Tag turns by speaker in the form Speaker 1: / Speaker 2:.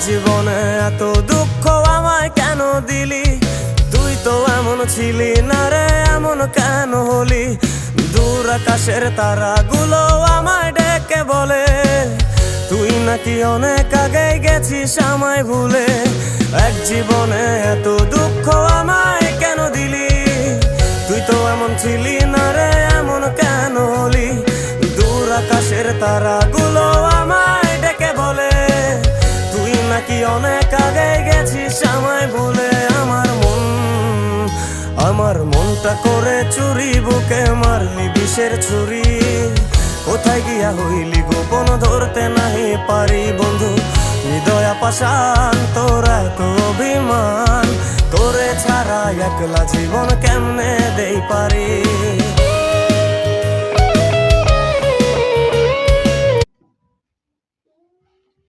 Speaker 1: জীবনে এত দুঃখ আমায় কেন দিলি? তুই তো এমন ছিলি না রে, এমন কেন হলি? দূর আকাশের তারাগুলো আমায় ডেকে বলে তুই নাকি অনেক আগে গেছিস আমায় ভুলে। এক জীবনে এত দুঃখ আমায় কেন দিলি? তুই তো এমন ছিলি না রে, এমন কেন হলি? দূর আকাশের তারাগুলো আমায় ডেকে বলে তুই নাকি অনেক আগে গেছিস আমায় ভুলে। আমার মনটা করে চুরি, বুকে মারলি বিষের ছুরি। কোথায় গিয়া হইলি গোপন ধরতে নাহি পারি বন্ধু। হৃদয়া পাষাণ তোর এত অভিমান, তোরে ছাড়া একলা জীবন কেমনে দেই পারি?